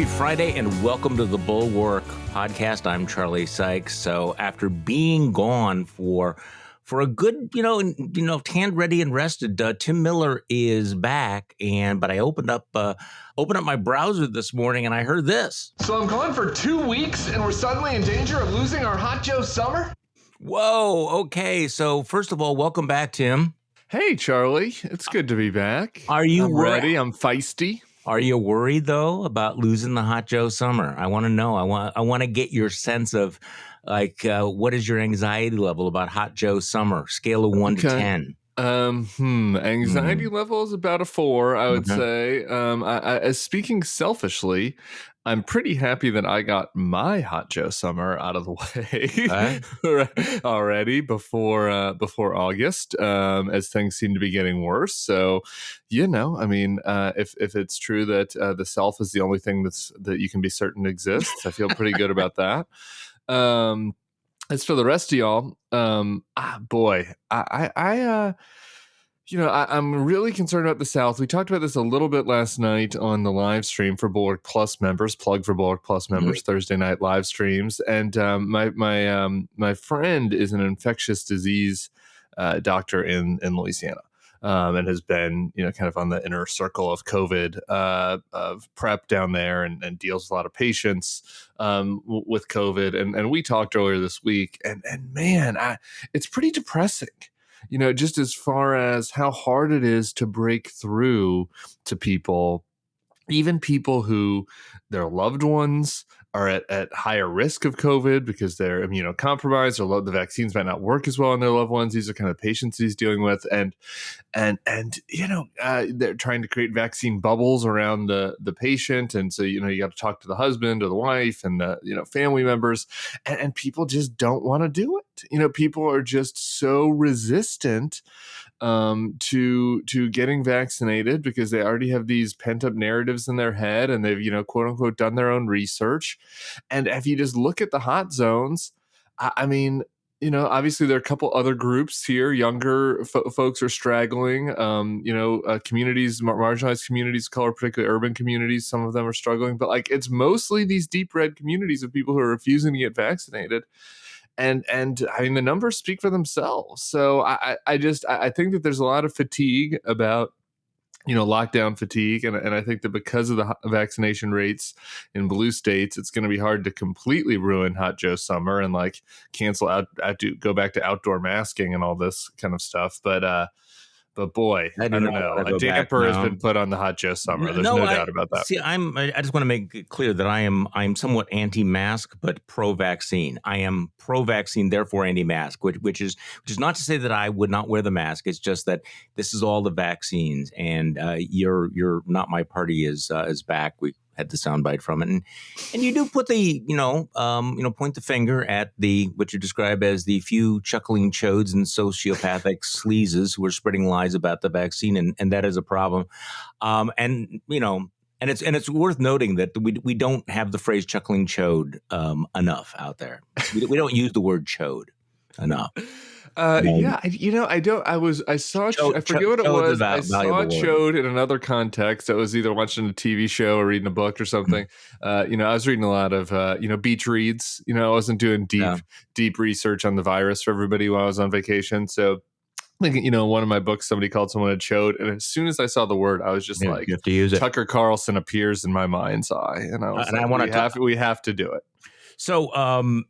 Happy Friday and welcome to the Bulwark podcast. I'm Charlie Sykes. So after being gone for a good, hand ready and rested, Tim Miller is back. But I opened up my browser this morning and I heard this. So I'm gone for 2 weeks and we're suddenly in danger of losing our Hot Joe summer? Whoa. Okay. So first of all, welcome back, Tim. Hey, Charlie. It's good to be back. Are you ready? I'm feisty. Are you worried, though, about losing the Hot Joe summer? I want to know. I want to get your sense of, what is your anxiety level about Hot Joe summer? Scale of 1 to 10. Anxiety level is about a 4, I would say. As speaking selfishly, I'm pretty happy that I got my Hot Joe summer out of the way already before August, as things seem to be getting worse. So, if it's true that the self is the only thing that you can be certain exists, I feel pretty good about that. As for the rest of y'all, I'm really concerned about the South. We talked about this a little bit last night on the live stream for Bulwark Plus members. Plug for Bulwark Plus members, Thursday night live streams. And my friend is an infectious disease doctor in Louisiana. And has been, kind of on the inner circle of COVID, of prep down there and deals with a lot of patients with COVID. And we talked earlier this week and man, it's pretty depressing, just as far as how hard it is to break through to people, even people who their loved ones are at higher risk of COVID because they're immunocompromised or the vaccines might not work as well on their loved ones. These are kind of patients he's dealing with. And they're trying to create vaccine bubbles around the patient. And so, you got to talk to the husband or the wife and the, family members and people just don't want to do it. People are just so resistant to getting vaccinated because they already have these pent up narratives in their head and they've, quote unquote, done their own research. And if you just look at the hot zones, obviously there are a couple other groups here. Younger folks are straggling. Communities, marginalized communities, color, particularly urban communities, some of them are struggling. But it's mostly these deep red communities of people who are refusing to get vaccinated. And the numbers speak for themselves. So I think that there's a lot of fatigue about, lockdown fatigue. And I think that because of the vaccination rates in blue states, it's going to be hard to completely ruin Hot Joe summer and cancel out, go back to outdoor masking and all this kind of stuff. But boy, I don't know. A damper has been put on the Hot Joe summer. There's no doubt about that. See, I just want to make it clear that I'm somewhat anti-mask, but pro-vaccine. I am pro-vaccine, therefore anti-mask, which is not to say that I would not wear the mask. It's just that this is all the vaccines, and you're not my party is back. We had the soundbite from it, and you do put the point the finger at what you describe as the few chuckling chodes and sociopathic sleazes who are spreading lies about the vaccine, and that is a problem. And it's worth noting that we don't have the phrase chuckling chode enough out there. We don't use the word chode enough. I saw, I forget what it was. I saw chode in another context. I was either watching a TV show or reading a book or something. I was reading a lot of, beach reads. I wasn't doing deep research on the virus for everybody while I was on vacation. So, one of my books, somebody called someone a chode. And as soon as I saw the word, I was just you have to use it. Tucker Carlson appears in my mind's eye. And I was we have to do it. So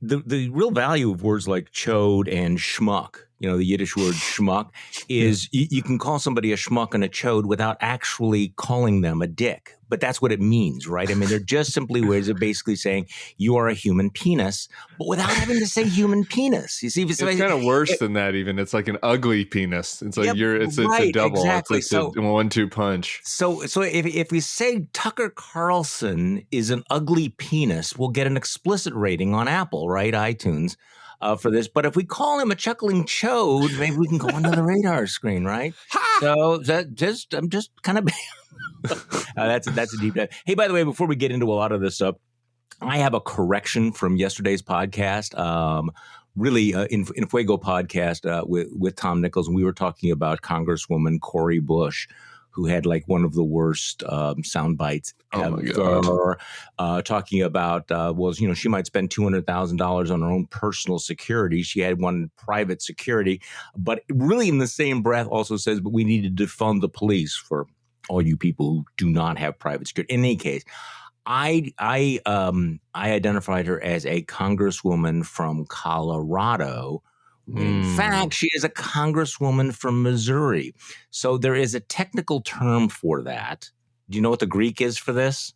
the real value of words like chode and schmuck, the Yiddish word schmuck, is you can call somebody a schmuck and a chode without actually calling them a dick. But that's what it means, right? I mean, they're just simply ways of basically saying you are a human penis, but without having to say human penis. You see, it's kind of worse than that. Even it's like an ugly penis. It's like it's a double. Exactly. It's like a 1-2 punch. So if we say Tucker Carlson is an ugly penis, we'll get an explicit rating on Apple, right? iTunes. For this, but if we call him a chuckling chode, maybe we can go under the radar screen, right? So I'm just kind of that's a deep dive. Hey, by the way, before we get into a lot of this stuff, I have a correction from yesterday's podcast. In Fuego podcast with Tom Nichols, and we were talking about Congresswoman Cori Bush, who had like one of the worst sound bites Oh my ever, talking about, she might spend $200,000 on her own personal security. She had one private security, but really in the same breath also says, but we need to defund the police for all you people who do not have private security. In any case, I identified her as a congresswoman from Colorado. In fact, she is a congresswoman from Missouri. So there is a technical term for that. Do you know what the Greek is for this?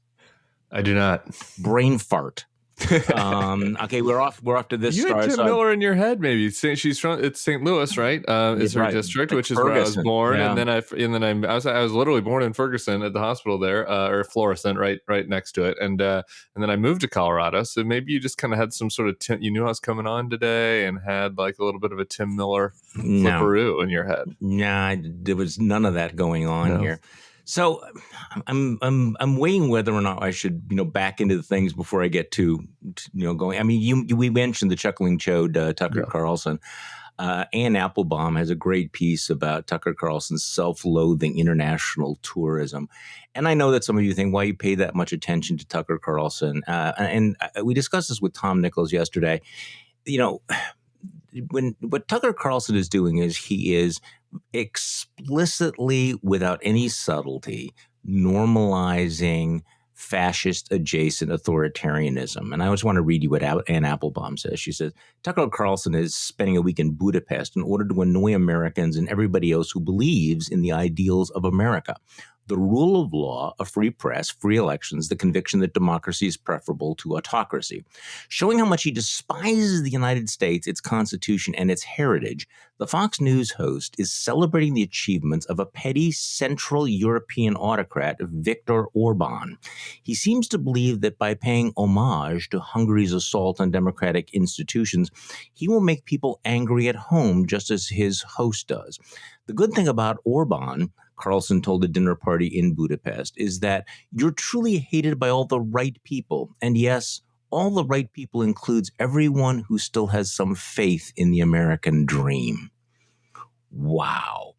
I do not. Brain fart. Okay, we're off to this. You had Tim Miller in your head, maybe. It's St. Louis, right? Is her district, which is where I was born, yeah. and then I was literally born in Ferguson at the hospital there, or Florissant, right next to it, and then I moved to Colorado. So maybe you just kind of had some sort of you knew I was coming on today, and had like a little bit of a Tim Miller flipperoo in your head. Nah, there was none of that going on here. So I'm weighing whether or not I should, back into the things before I get to going. I mean, we mentioned the Chuckling Chode, Tucker Carlson. Ann Applebaum has a great piece about Tucker Carlson's self-loathing international tourism. And I know that some of you think, why you pay that much attention to Tucker Carlson? And we discussed this with Tom Nichols yesterday. What Tucker Carlson is doing is he is explicitly, without any subtlety, normalizing fascist adjacent authoritarianism. And I just want to read you what Ann Applebaum says. She says, Tucker Carlson is spending a week in Budapest in order to annoy Americans and everybody else who believes in the ideals of America. The rule of law, a free press, free elections, the conviction that democracy is preferable to autocracy. Showing how much he despises the United States, its Constitution, and its heritage, the Fox News host is celebrating the achievements of a petty Central European autocrat, Viktor Orban. He seems to believe that by paying homage to Hungary's assault on democratic institutions, he will make people angry at home just as his host does. The good thing about Orban, Carlson told a dinner party in Budapest, is that you're truly hated by all the right people. And yes, all the right people includes everyone who still has some faith in the American dream. Wow.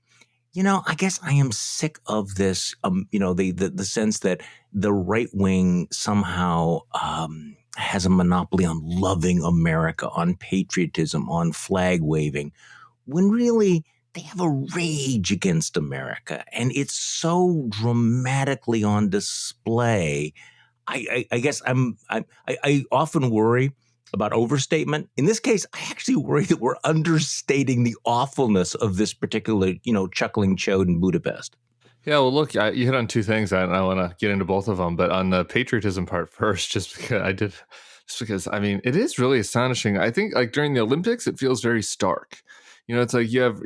I guess I am sick of this, the sense that the right wing somehow has a monopoly on loving America, on patriotism, on flag waving, when really they have a rage against America, and it's so dramatically on display. I guess I often worry about overstatement. In this case, I actually worry that we're understating the awfulness of this particular, Chuckling Chode in Budapest. Yeah, well, look, you hit on two things, and I want to get into both of them. But on the patriotism part first, just because I mean, it is really astonishing. I think like during the Olympics, it feels very stark. It's like you have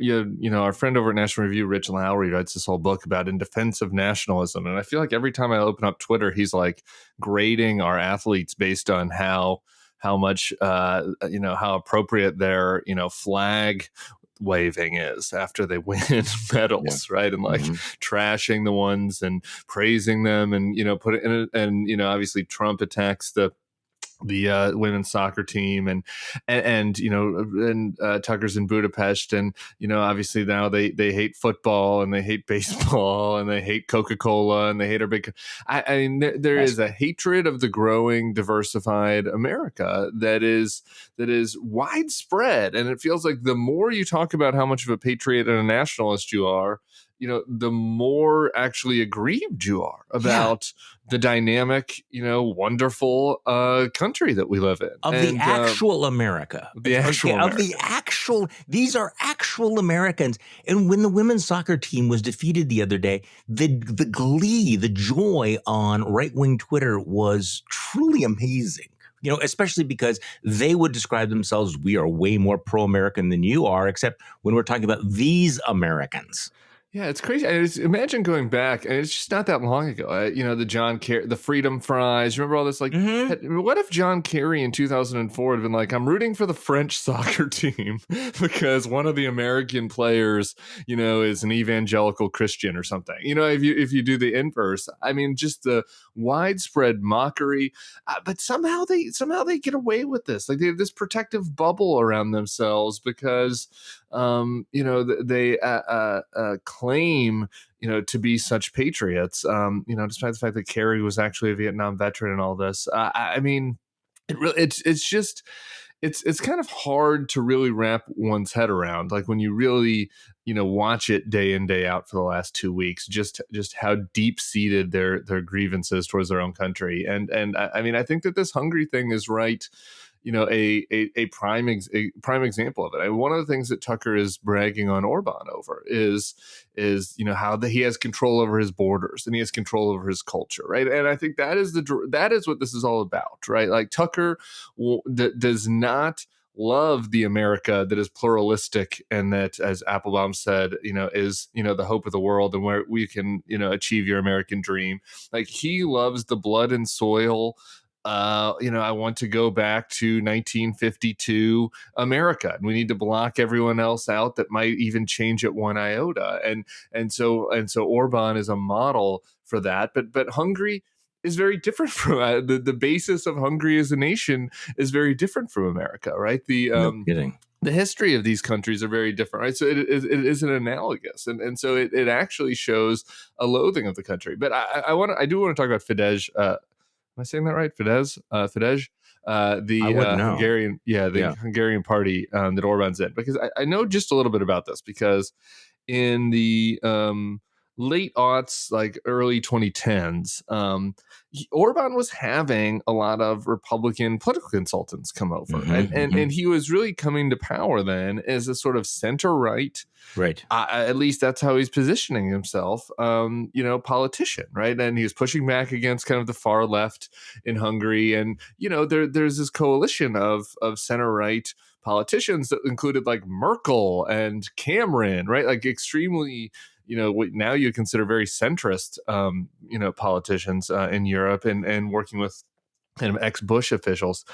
our friend over at National Review, Rich Lowry, writes this whole book about in defense of nationalism. And I feel like every time I open up Twitter, he's like grading our athletes based on how much, how appropriate their, flag waving is after they win medals, right? And like trashing the ones and praising them and, put it in it. And, obviously Trump attacks the women's soccer team and Tucker's in Budapest and obviously now they hate football and they hate baseball and they hate Coca-Cola and they hate our big I mean there is a hatred of the growing diversified America that is widespread, and it feels like the more you talk about how much of a patriot and a nationalist you are, the more actually aggrieved you are about the dynamic, wonderful country that we live in. The actual America. These are actual Americans. And when the women's soccer team was defeated the other day, the glee, the joy on right-wing Twitter was truly amazing. Especially because they would describe themselves, we are way more pro-American than you are, except when we're talking about these Americans. Yeah, it's crazy. Imagine going back, and it's just not that long ago. The John Kerry, the Freedom Fries. Remember all this? Like, what if John Kerry in 2004 had been like, "I'm rooting for the French soccer team because one of the American players, is an evangelical Christian or something." If you do the inverse, I mean, just the widespread mockery. But somehow they get away with this. Like they have this protective bubble around themselves because, they claim, to be such patriots, despite the fact that Kerry was actually a Vietnam veteran and all this. I mean, it's kind of hard to really wrap one's head around, like when you really watch it day in day out for the last 2 weeks, just how deep seated their grievances towards their own country. And I mean, I think that this Hungary thing is right. A prime example of it. One of the things that Tucker is bragging on Orban over is how he has control over his borders and he has control over his culture, right? And I think that is what this is all about, right? Like Tucker does not love the America that is pluralistic and that, as Applebaum said, is the hope of the world and where we can achieve your American dream. Like he loves the blood and soil. I want to go back to 1952 America, and we need to block everyone else out that might even change it one iota. And so Orban is a model for that. But Hungary is very different from the basis of Hungary as a nation is very different from America, right? No kidding. The history of these countries are very different, right? So it isn't analogous, and so it actually shows a loathing of the country. But I do want to talk about Fidesz. Am I saying that right? Fidesz, the Hungarian, Hungarian party that Orban's in, because I know just a little bit about this, because in the late aughts, like early 2010s, Orban was having a lot of Republican political consultants come over, and he was really coming to power then as a sort of center right. Right. At least that's how he's positioning himself, politician, right? And he was pushing back against kind of the far left in Hungary. And, there's this coalition of center right politicians that included like Merkel and Cameron, right? Like extremely, what now you consider very centrist, politicians in Europe and working with kind of ex-Bush officials.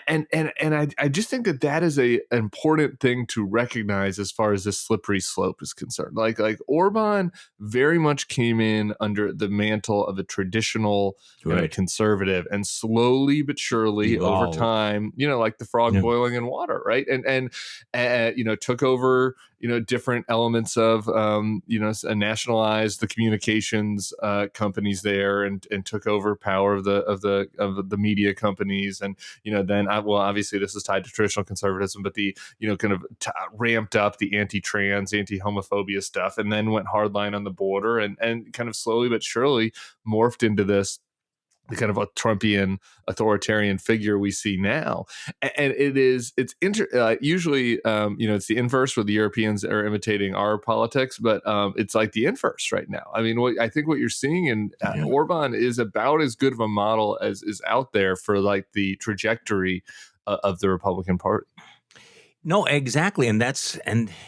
And I just think that is an important thing to recognize as far as this slippery slope is concerned. Like Orban very much came in under the mantle of a traditional conservative, and slowly but surely over time, like the frog boiling in water, right? And took over different elements of nationalized the communications companies there, and took over power of the media companies, and then obviously this is tied to traditional conservatism, but the kind of ramped up the anti-trans, anti-homophobia stuff, and then went hardline on the border, and kind of slowly but surely morphed into this the kind of a Trumpian authoritarian figure we see now. And it's usually, it's the inverse where the Europeans are imitating our politics, but it's like the inverse right now. I mean, I think what you're seeing in Orban is about as good of a model as is out there for like the trajectory of the Republican Party. No, exactly. And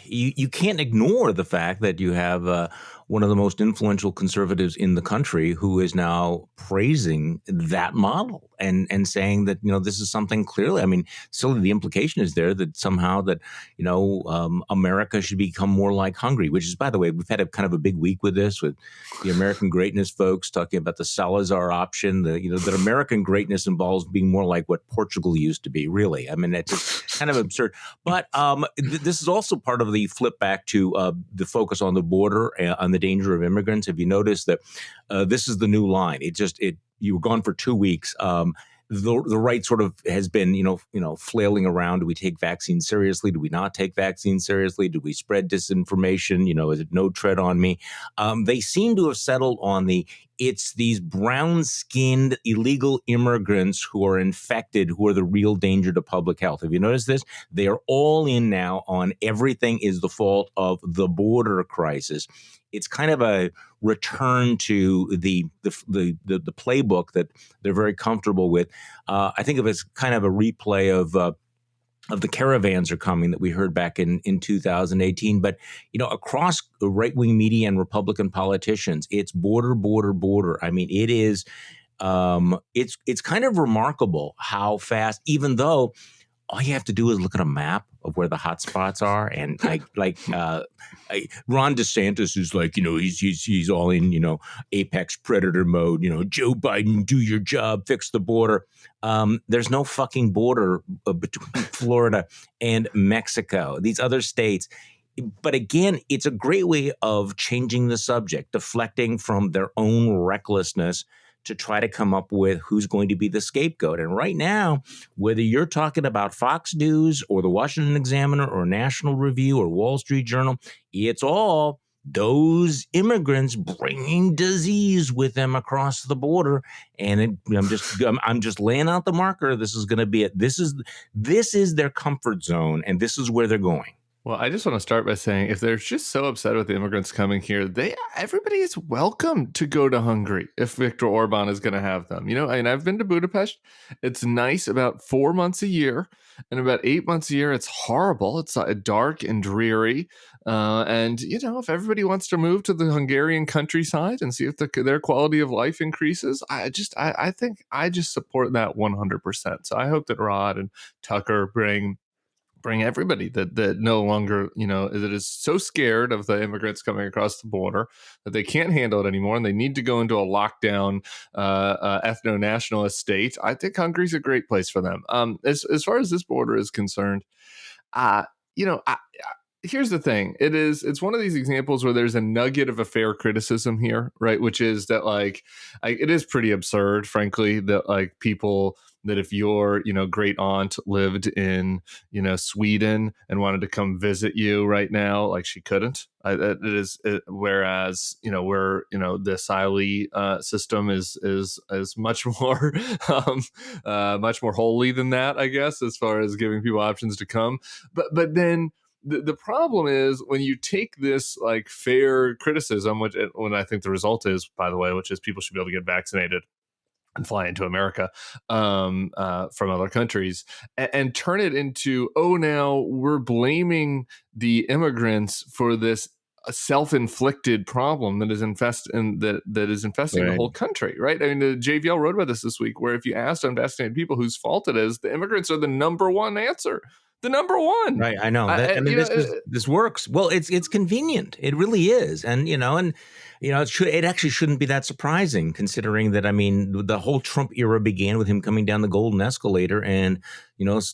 you can't ignore the fact that you have one of the most influential conservatives in the country who is now praising that model and saying that, this is something clearly, I mean, still the implication is there that somehow that, America should become more like Hungary, which is, by the way, we've had a kind of a big week with this, with the American greatness folks talking about the Salazar option, that American greatness involves being more like what Portugal used to be, really. I mean, it's just kind of absurd. But this is also part of the flip back to the focus on the border, on the danger of immigrants. Have you noticed that this is the new line? You were gone for 2 weeks. The right sort of has been, flailing around. Do we take vaccines seriously? Do we not take vaccines seriously? Do we spread disinformation? Is it no tread on me? They seem to have settled on it's these brown-skinned illegal immigrants who are infected, who are the real danger to public health. Have you noticed this? They are all in now on everything is the fault of the border crisis. It's kind of a return to the playbook that they're very comfortable with. I think of it as kind of a replay of the caravans are coming that we heard back in 2018. But, across the right-wing media and Republican politicians, it's border, border, border. I mean, it is, it's kind of remarkable how fast, even though all you have to do is look at a map of where the hot spots are. And Ron DeSantis is like, he's all in, apex predator mode, Joe Biden, do your job, fix the border. There's no fucking border between Florida and Mexico. These other states, But again, it's a great way of changing the subject, deflecting from their own recklessness to try to come up with who's going to be the scapegoat. And right now, whether you're talking about Fox News or the Washington Examiner or National Review or Wall Street Journal, it's all those immigrants bringing disease with them across the border. And I'm just laying out the marker. This is going to be it. This is their comfort zone, and this is where they're going. Well, I just want to start by saying if they're just so upset with the immigrants coming here, everybody is welcome to go to Hungary if Viktor Orban is going to have them. And I've been to Budapest. It's nice about 4 months a year, and about 8 months a year, it's horrible. It's dark and dreary. And if everybody wants to move to the Hungarian countryside and see if their quality of life increases, I think I just support that 100%. So I hope that Rod and Tucker bring everybody that no longer, that is so scared of the immigrants coming across the border that they can't handle it anymore and they need to go into a lockdown ethno-nationalist state. I think Hungary's a great place for them. As far as this border is concerned, here's the thing. It's one of these examples where there's a nugget of a fair criticism here, right? Which is that it is pretty absurd, frankly, that people that if your great aunt lived in Sweden and wanted to come visit you right now, she couldn't. Whereas where the asylee system is much more much more holy than that, I guess, as far as giving people options to come. But then the problem is when you take this fair criticism, when I think the result is, by the way, which is people should be able to get vaccinated and fly into America from other countries, and turn it into, now we're blaming the immigrants for this self-inflicted problem that is infesting the whole country, right? I mean, the JVL wrote about this week, where if you asked unvaccinated people whose fault it is, the immigrants are the number one answer. The number one, right? I know. This works. Well, it's convenient. It really is, and it actually shouldn't be that surprising, considering that the whole Trump era began with him coming down the golden escalator and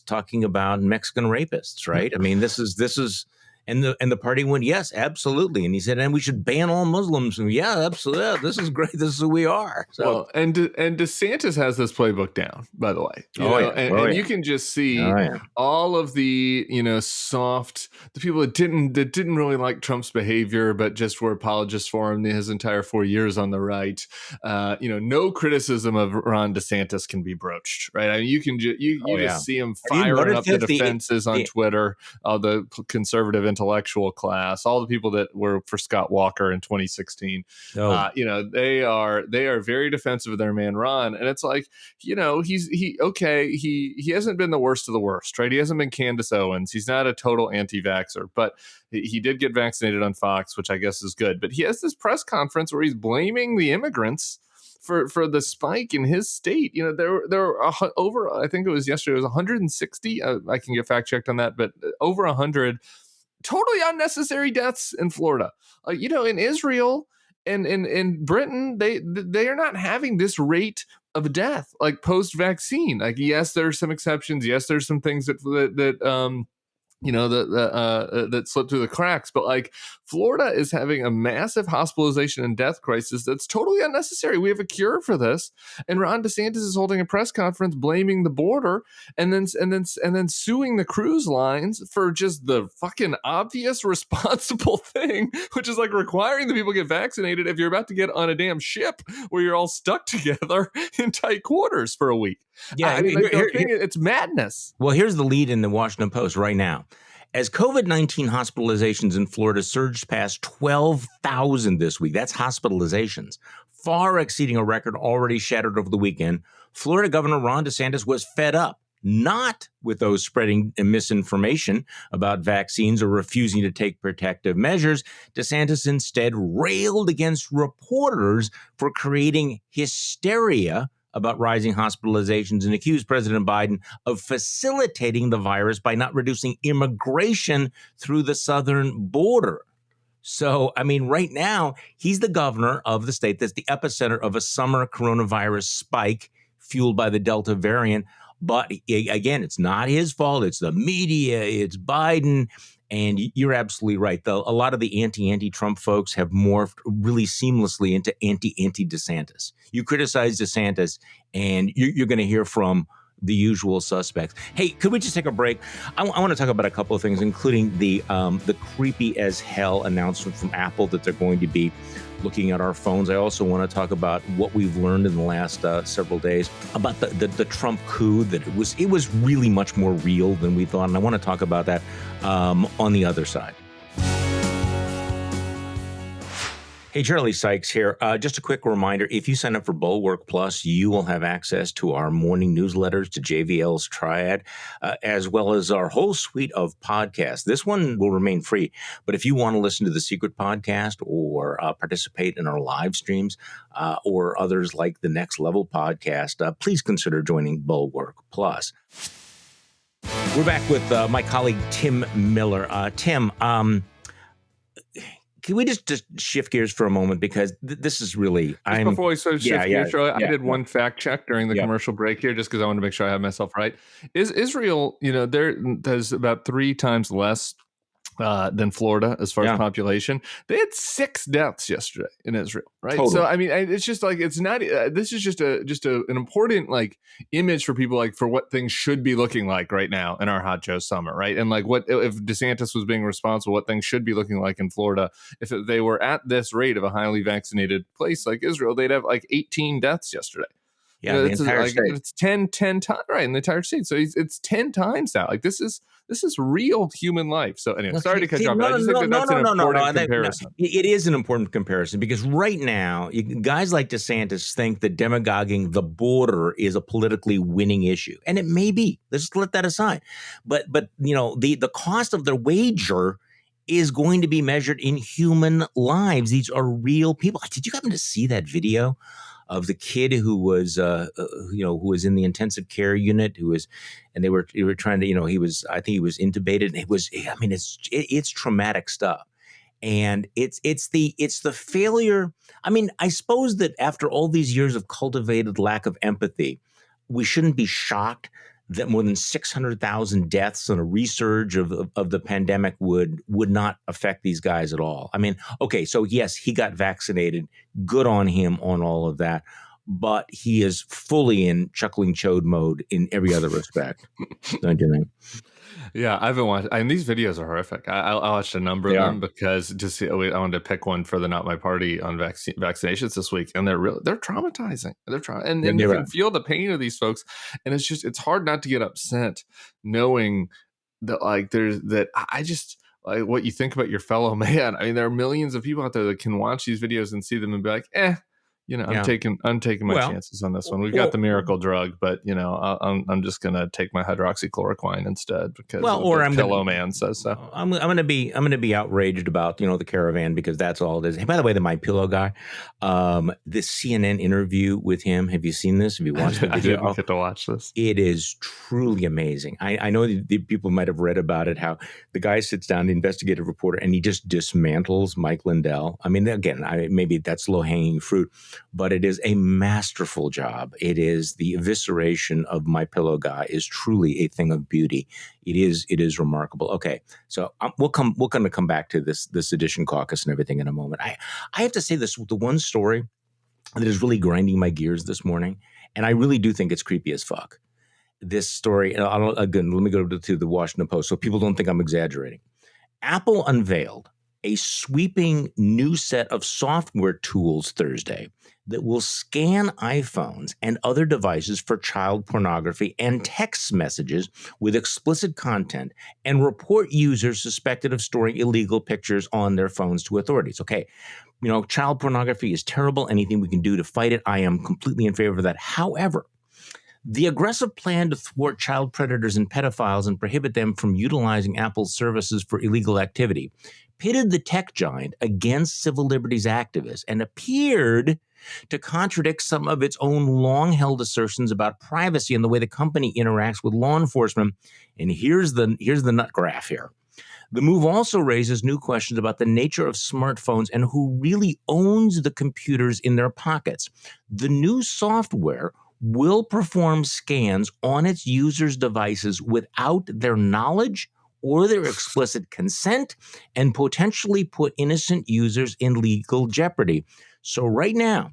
talking about Mexican rapists, right? I mean, this is. And the party went, yes, absolutely. And he said, and we should ban all Muslims. And yeah, absolutely. This is great. This is who we are. So, well, and DeSantis has this playbook down, by the way. And you can just see all of the the people that didn't really like Trump's behavior, but just were apologists for him his entire 4 years on the right. No criticism of Ron DeSantis can be broached, right? I mean, you can just see him firing up the defenses on Twitter, the conservative intellectual class, all the people that were for Scott Walker in 2016. They are very defensive of their man Ron, and it's he hasn't been the worst of the worst, right? He hasn't been Candace Owens. He's not a total anti-vaxxer, but he did get vaccinated on Fox, which I guess is good. But he has this press conference where he's blaming the immigrants for the spike in his state. There are over, I think it was yesterday, it was 160. I can get fact checked on that, but over 100 totally unnecessary deaths in Florida. In Israel and in Britain, they are not having this rate of death post-vaccine. Yes, there are some exceptions. Yes, there's some things that slipped through the cracks, but Florida is having a massive hospitalization and death crisis that's totally unnecessary. We have a cure for this, and Ron DeSantis is holding a press conference blaming the border, and then suing the cruise lines for just the fucking obvious responsible thing, which is requiring the people get vaccinated if you're about to get on a damn ship where you're all stuck together in tight quarters for a week. Yeah, it's madness. Well, here's the lead in the Washington Post right now. As COVID-19 hospitalizations in Florida surged past 12,000 this week, that's hospitalizations, far exceeding a record already shattered over the weekend, Florida Governor Ron DeSantis was fed up, not with those spreading misinformation about vaccines or refusing to take protective measures. DeSantis instead railed against reporters for creating hysteria about rising hospitalizations and accused President Biden of facilitating the virus by not reducing immigration through the southern border. So, right now, he's the governor of the state that's the epicenter of a summer coronavirus spike fueled by the Delta variant. But again, it's not his fault. It's the media. It's Biden. And you're absolutely right. A lot of the anti-Trump folks have morphed really seamlessly into anti-DeSantis. You criticize DeSantis, and you're going to hear from the usual suspects. Hey, could we just take a break? I want to talk about a couple of things, including the creepy as hell announcement from Apple that they're going to be looking at our phones. I also want to talk about what we've learned in the last several days about the Trump coup, that it was really much more real than we thought. And I want to talk about that on the other side. Hey, Charlie Sykes here. Just a quick reminder, if you sign up for Bulwark Plus, you will have access to our morning newsletters, to JVL's Triad, as well as our whole suite of podcasts. This one will remain free, but if you want to listen to the Secret Podcast or participate in our live streams or others like the Next Level Podcast, please consider joining Bulwark Plus. We're back with my colleague, Tim Miller. Tim, can we just shift gears for a moment, because this is really before we sort of shift gears, I did one fact check during the commercial break here, just because I wanted to make sure I have myself right. Is Israel, there's about 3 times less than Florida as far as population. They had 6 deaths yesterday in Israel, right? Totally. So I mean, it's just like, it's not. This is just an important like image for people, like for what things should be looking like right now in our Hot Joe summer, right? And like, what if DeSantis was being responsible? What things should be looking like in Florida if they were at this rate of a highly vaccinated place like Israel? They'd have like 18 deaths yesterday. Yeah, the entire state. It's 10 times, right, in the entire state. So it's 10 times that. Like, this is real human life. So anyway, sorry to cut you off. I just think that's an important comparison. It is an important comparison, because right now, guys like DeSantis think that demagoguing the border is a politically winning issue, and it may be. Let's let that aside. But the cost of their wager is going to be measured in human lives. These are real people. Did you happen to see that video of the kid who was, who was in the intensive care unit, and they were trying to, I think he was intubated. And it's traumatic stuff. And it's the failure. I mean, I suppose that after all these years of cultivated lack of empathy, we shouldn't be shocked that more than 600,000 deaths and a resurge of the pandemic would not affect these guys at all. I mean, okay, so yes, he got vaccinated. Good on him on all of that. But he is fully in Chuckling Chode mode in every other respect. Don't you think? Yeah, I haven't watched. I mean, these videos are horrific. I watched a number of them because I wanted to pick one for the Not My Party on vaccinations this week, and they're traumatizing. And you can feel the pain of these folks, and it's hard not to get upset knowing that what you think about your fellow man. I mean, there are millions of people out there that can watch these videos and see them and be like, I'm taking my chances on this one. We've got the miracle drug, but I'm just gonna take my hydroxychloroquine instead because pillow man says so. I'm gonna be outraged about the Caravan, because that's all it is. Hey, by the way, the My Pillow guy, this CNN interview with him. Have you seen this? Have you watched the video? I didn't get to watch this. It is truly amazing. I know the people might have read about it. How the guy sits down, the investigative reporter, and he just dismantles Mike Lindell. I mean, again, maybe that's low hanging fruit, but it is a masterful job. It is the evisceration of My Pillow guy is truly a thing of beauty. It is remarkable. Okay, so we're going to come back to this edition caucus and everything in a moment. I have to say this: the one story that is really grinding my gears this morning, and I really do think it's creepy as fuck. This story, again, let me go to the Washington Post so people don't think I'm exaggerating. Apple unveiled a sweeping new set of software tools Thursday that will scan iPhones and other devices for child pornography and text messages with explicit content and report users suspected of storing illegal pictures on their phones to authorities. Okay, child pornography is terrible. Anything we can do to fight it, I am completely in favor of that. However, the aggressive plan to thwart child predators and pedophiles and prohibit them from utilizing Apple's services for illegal activity pitted the tech giant against civil liberties activists and appeared to contradict some of its own long-held assertions about privacy and the way the company interacts with law enforcement. And here's the nut graph here. The move also raises new questions about the nature of smartphones and who really owns the computers in their pockets. The new software will perform scans on its users' devices without their knowledge or their explicit consent and potentially put innocent users in legal jeopardy. So right now,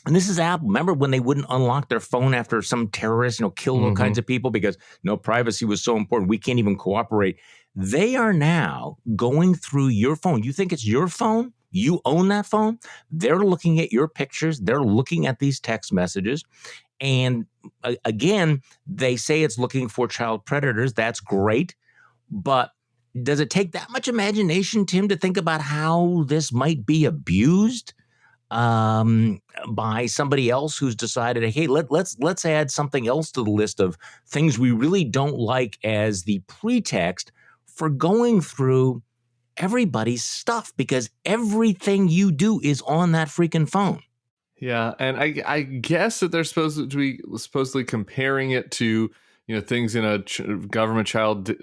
and this is Apple. Remember when they wouldn't unlock their phone after some terrorist, killed all kinds of people because privacy was so important. We can't even cooperate. They are now going through your phone. You think it's your phone? You own that phone? They're looking at your pictures. They're looking at these text messages. And again, they say it's looking for child predators. That's great. But does it take that much imagination, Tim, to think about how this might be abused by somebody else who's decided, hey, let's add something else to the list of things we really don't like as the pretext for going through everybody's stuff, because everything you do is on that freaking phone. Yeah, and I guess that they're supposed to be supposedly comparing it to things in a government child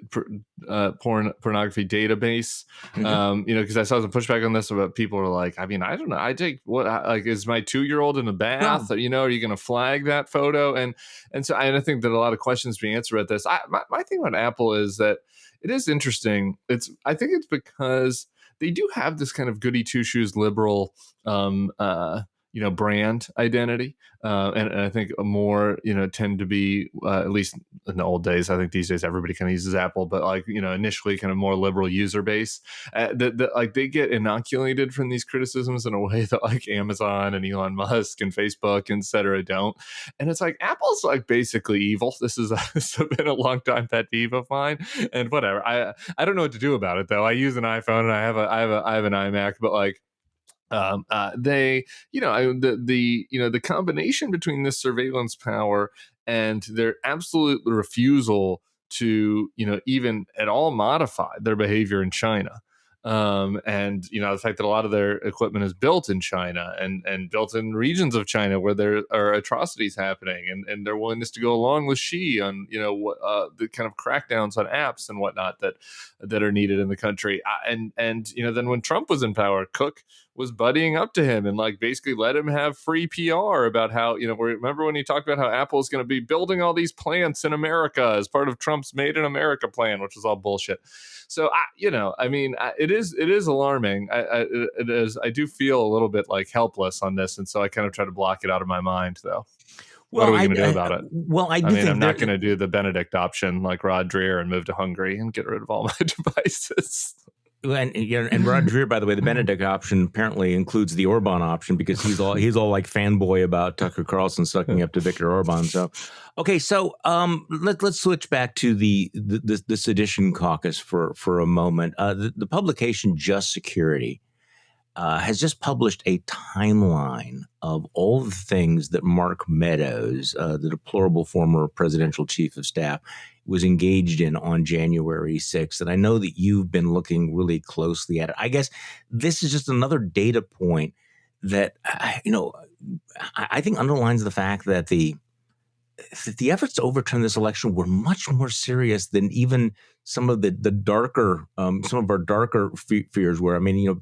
pornography database. Because I saw some pushback on this about people are like, I mean, I don't know. I take is my 2-year-old in the bath? Are you going to flag that photo? And I think that a lot of questions being answered at this. My thing about Apple is that it is interesting. I think it's because they do have this kind of goody two shoes liberal brand identity. And I think more, tend to be, at least in the old days, I think these days everybody kind of uses Apple, but initially kind of more liberal user base, that they get inoculated from these criticisms in a way that like Amazon and Elon Musk and Facebook, et cetera, don't. And it's like, Apple's basically evil. This has been a long time pet peeve of mine, and whatever. I don't know what to do about it though. I use an iPhone and I have an iMac, but the combination between this surveillance power and their absolute refusal to, even at all modify their behavior in China. And the fact that a lot of their equipment is built in China and built in regions of China where there are atrocities happening, and their willingness to go along with Xi on the kind of crackdowns on apps and whatnot that are needed in the country. And then when Trump was in power, Cook was buddying up to him and basically let him have free PR about how, remember when he talked about how Apple is going to be building all these plants in America as part of Trump's Made in America plan, which was all bullshit. So, it is alarming. It is. I do feel a little bit helpless on this. And so I kind of try to block it out of my mind, though. What are we going to do about it? Well, I'm not going to do the Benedict option like Rod Dreher and move to Hungary and get rid of all my devices. And Rod Dreher, by the way, the Benedict option apparently includes the Orban option because he's all like fanboy about Tucker Carlson sucking up to Viktor Orban. So, okay, so let's switch back to the sedition caucus for a moment. The publication Just Security has just published a timeline of all the things that Mark Meadows, the deplorable former presidential chief of staff, was engaged in on January 6th. And I know that you've been looking really closely at it. I guess this is just another data point that, I think underlines the fact that the efforts to overturn this election were much more serious than even some of the darker, some of our darker fears were. I mean,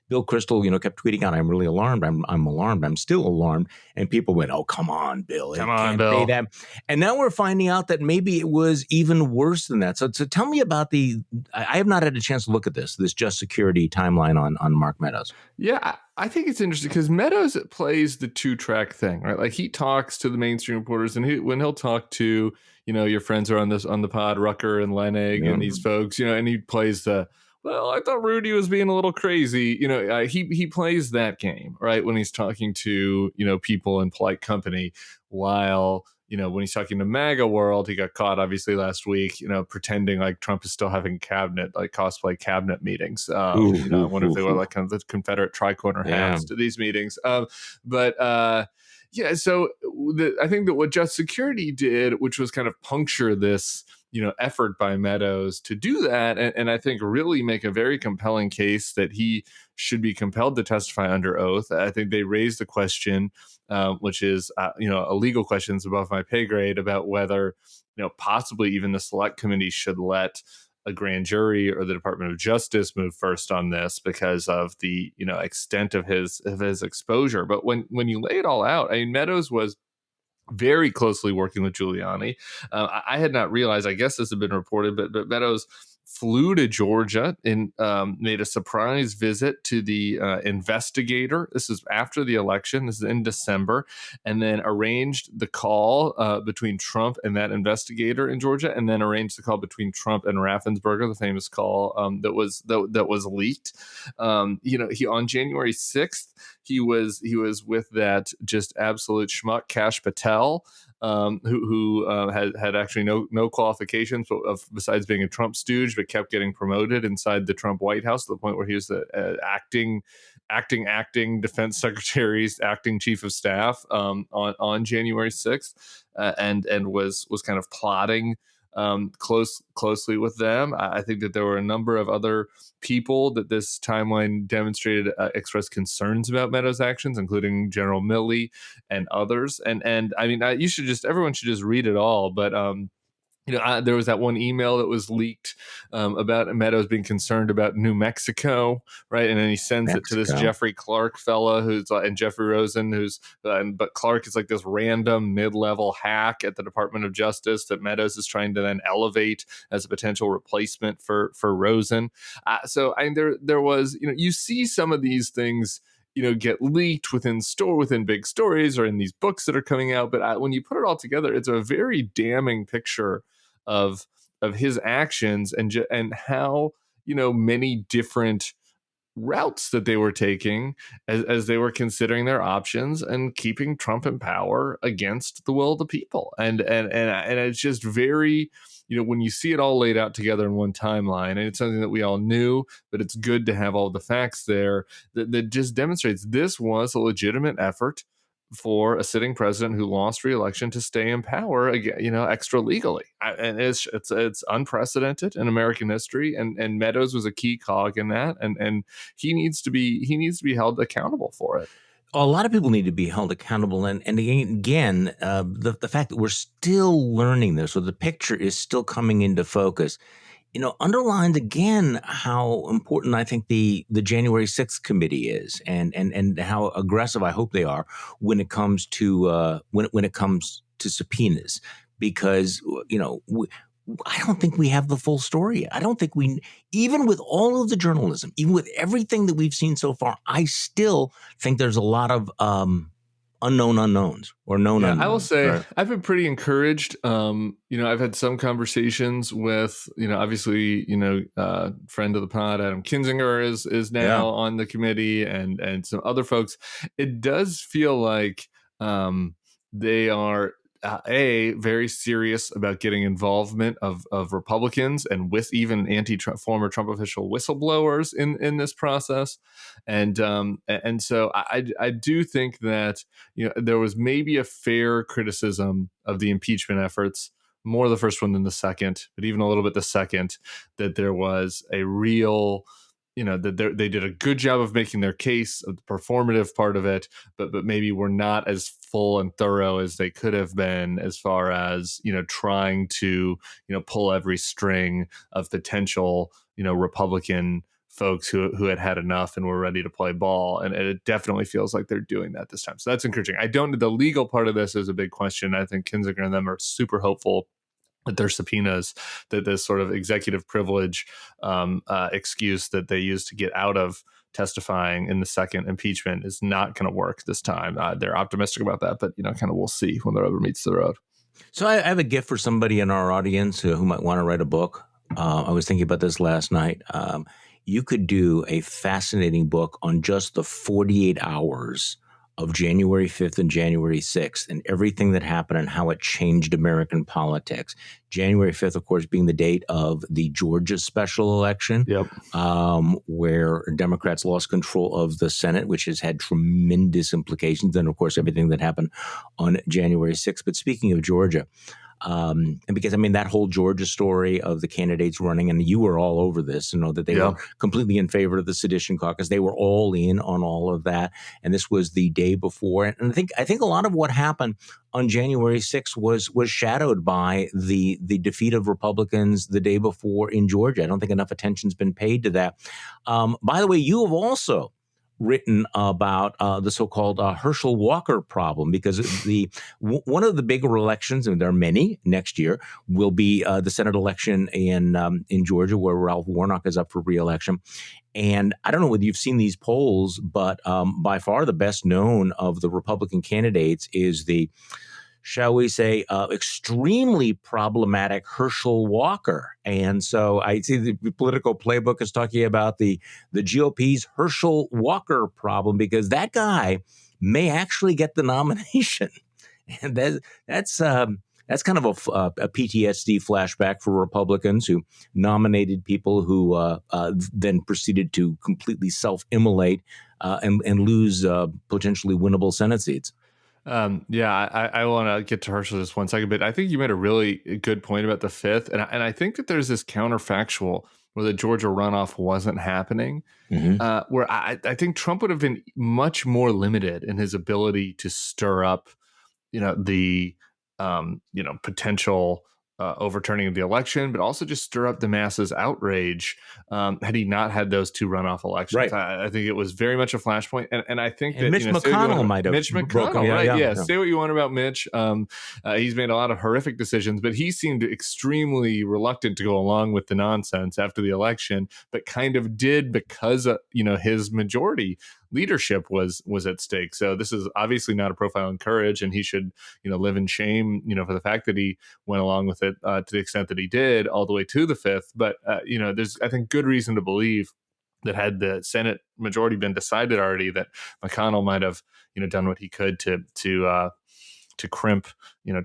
Bill Kristol, kept tweeting out, "I'm really alarmed. I'm alarmed. I'm still alarmed." And people went, "Oh, come on, Bill. Come on, Bill." Say that. And now we're finding out that maybe it was even worse than that. So tell me about I have not had a chance to look at this Just Security timeline on Mark Meadows. Yeah, I think it's interesting because Meadows plays the 2-track thing, right? Like he talks to the mainstream reporters, and when he'll talk to, your friends are on the pod, Rucker and Lenig and these folks, and he plays well, I thought Rudy was being a little crazy. He plays that game, right? When he's talking to, people in polite company, while, when he's talking to MAGA world, he got caught obviously last week, pretending like Trump is still having cosplay cabinet meetings. I wonder if they were kind of the Confederate tricorner hats to these meetings. So I think that what Just Security did, which was kind of puncture this, effort by Meadows to do that, and I think really make a very compelling case that he should be compelled to testify under oath. I think they raised the question, which is, a legal question above my pay grade, about whether, possibly even the select committee should let a grand jury or the Department of Justice move first on this because of the, extent of his exposure. But when you lay it all out, I mean, Meadows was very closely working with Giuliani. I had not realized, I guess this had been reported, but Meadows, flew to Georgia and made a surprise visit to the investigator. This is after the election. This is in December, and then arranged the call between Trump and that investigator in Georgia, and then arranged the call between Trump and Raffensperger, the famous call that was leaked. He on January 6th, he was with that just absolute schmuck Kash Patel, who had actually no qualifications besides being a Trump stooge, but kept getting promoted inside the Trump White House to the point where he was the acting defense secretary's acting chief of staff on January 6th, and was kind of plotting closely with them. I think that there were a number of other people that this timeline demonstrated expressed concerns about Meadows' actions, including General Milley and others. And I mean, everyone should just read it all. But there was that one email that was leaked about Meadows being concerned about New Mexico, right? And then he sends it to this Jeffrey Clark fella and Jeffrey Rosen, but Clark is like this random mid-level hack at the Department of Justice that Meadows is trying to then elevate as a potential replacement for Rosen. So there was, you see some of these things get leaked within big stories or in these books that are coming out. But when you put it all together, it's a very damning picture of his actions and how many different routes that they were taking as they were considering their options and keeping Trump in power against the will of the people. And it's just very, when you see it all laid out together in one timeline, and it's something that we all knew, but it's good to have all the facts there that just demonstrates this was a legitimate effort for a sitting president who lost re-election to stay in power again, extra legally. And it's unprecedented in American history. And Meadows was a key cog in that. And he needs to be held accountable for it. A lot of people need to be held accountable. And again, the fact that we're still learning this, or the picture is still coming into focus, underlines again how important I think the January 6th committee is, and how aggressive I hope they are when it comes to when it comes to subpoenas, because I don't think we have the full story yet. I don't think even with all of the journalism, even with everything that we've seen so far, I still think there's a lot of unknown unknowns or known unknowns. I will say, right, I've been pretty encouraged. I've had some conversations with, obviously, friend of the pod, Adam Kinzinger is now on the committee, and some other folks. It does feel like they are very serious about getting involvement of Republicans and with even former Trump official whistleblowers in this process, and so I do think that there was maybe a fair criticism of the impeachment efforts, more the first one than the second, but even a little bit the second, that there was a real, that they did a good job of making their case of the performative part of it, but maybe were not as full and thorough as they could have been as far as, trying to, pull every string of potential, Republican folks who had enough and were ready to play ball. And it definitely feels like they're doing that this time. So that's encouraging. The legal part of this is a big question. I think Kinzinger and them are super hopeful that their subpoenas, that this sort of executive privilege excuse that they used to get out of testifying in the second impeachment is not going to work this time. They're optimistic about that, but kind of we'll see when the rubber meets the road. So I have a gift for somebody in our audience who might want to write a book. I was thinking about this last night. You could do a fascinating book on just the 48 hours of January 5th and January 6th and everything that happened and how it changed American politics. January 5th, of course, being the date of the Georgia special election, where Democrats lost control of the Senate, which has had tremendous implications. And, of course, everything that happened on January 6th. But speaking of Georgia, and because, that whole Georgia story of the candidates running, and you were all over this, that they were completely in favor of the sedition caucus. They were all in on all of that. And this was the day before. And I think a lot of what happened on January 6th was shadowed by the defeat of Republicans the day before in Georgia. I don't think enough attention's been paid to that. By the way, you have also written about the so-called Herschel Walker problem, because one of the bigger elections, and there are many next year, will be the Senate election in Georgia, where Ralph Warnock is up for re-election. And I don't know whether you've seen these polls, but by far the best known of the Republican candidates is the, shall we say, extremely problematic Herschel Walker. And so I see the political playbook is talking about the GOP's Herschel Walker problem, because that guy may actually get the nomination. And that's kind of a PTSD flashback for Republicans who nominated people who then proceeded to completely self-immolate and lose potentially winnable Senate seats. I want to get to Herschel just one second, but I think you made a really good point about the fifth, and I think that there's this counterfactual where the Georgia runoff wasn't happening, where I think Trump would have been much more limited in his ability to stir up, the potential overturning of the election, but also just stir up the masses' outrage had he not had those two runoff elections. Right. I think it was very much a flashpoint, and I think and that Mitch McConnell might have Mitch McConnell, right? Yeah. Say what you want about Mitch. He's made a lot of horrific decisions, but he seemed extremely reluctant to go along with the nonsense after the election, but kind of did because his majority leadership was at stake. So this is obviously not a profile in courage, and he should live in shame for the fact that he went along with it to the extent that he did all the way to the fifth. But there's, I think, good reason to believe that had the Senate majority been decided already, that McConnell might have done what he could to crimp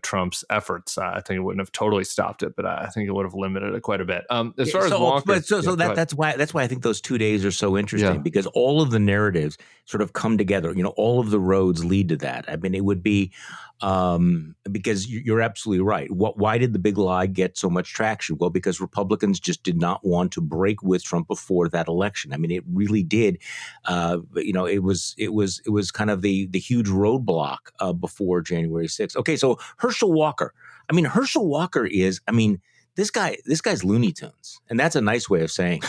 Trump's efforts. I think it wouldn't have totally stopped it, but I think it would have limited it quite a bit. As far as Walker, that's why I think those 2 days are so interesting, because all of the narratives sort of come together. All of the roads lead to that. I mean, it would be because you're absolutely right. Why did the big lie get so much traction? Well, because Republicans just did not want to break with Trump before that election. I mean, it really did. It was kind of the huge roadblock before January 6th. Okay, so Herschel Walker. I mean, Herschel Walker is. I mean, this guy's Looney Tunes, and that's a nice way of saying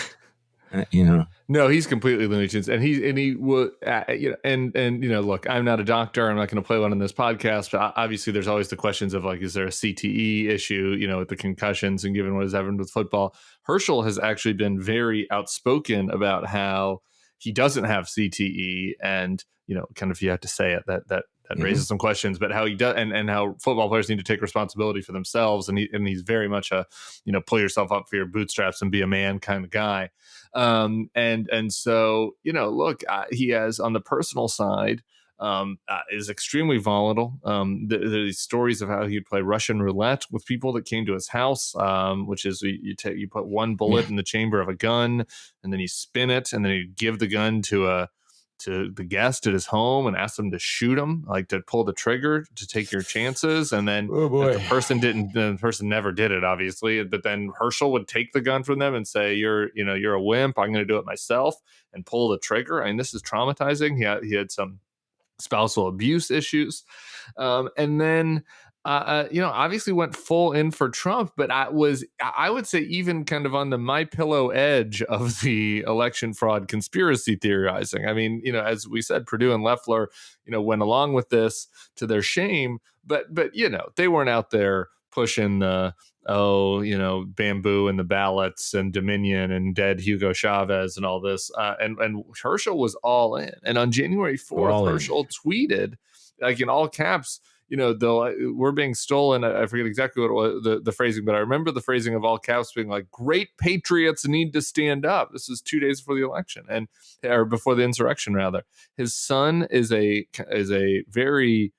it. No, he's completely Looney Tunes, and he would, look, I'm not a doctor. I'm not going to play one on this podcast, but obviously there's always the questions of is there a CTE issue, with the concussions, and given what has happened with football. Herschel has actually been very outspoken about how he doesn't have CTE, and kind of, you have to say it, that raises some questions, but how he does, and how football players need to take responsibility for themselves, and he's very much a pull yourself up for your bootstraps and be a man kind of guy. And so, look, he has, on the personal side, is extremely volatile. There's stories of how he'd play Russian roulette with people that came to his house, which is you put one bullet in the chamber of a gun, and then you spin it, and then you give the gun to the guest at his home and ask them to shoot him, to pull the trigger, to take your chances. And then the person never did it, obviously. But then Herschel would take the gun from them and say, you're a wimp. I'm going to do it myself, and pull the trigger. I mean, this is traumatizing. He had some spousal abuse issues. And then, obviously went full in for Trump, but I would say even kind of on the MyPillow edge of the election fraud conspiracy theorizing. I mean, as we said, Perdue and Loeffler, went along with this to their shame, but they weren't out there pushing the, bamboo and the ballots and Dominion and dead Hugo Chavez and all this. And Herschel was all in. And on January 4th, Herschel tweeted, in all caps, we're being stolen. I forget exactly what it was, the phrasing, but I remember the phrasing of all caps being great patriots need to stand up. This is 2 days before the election, or before the insurrection, rather. His son is a very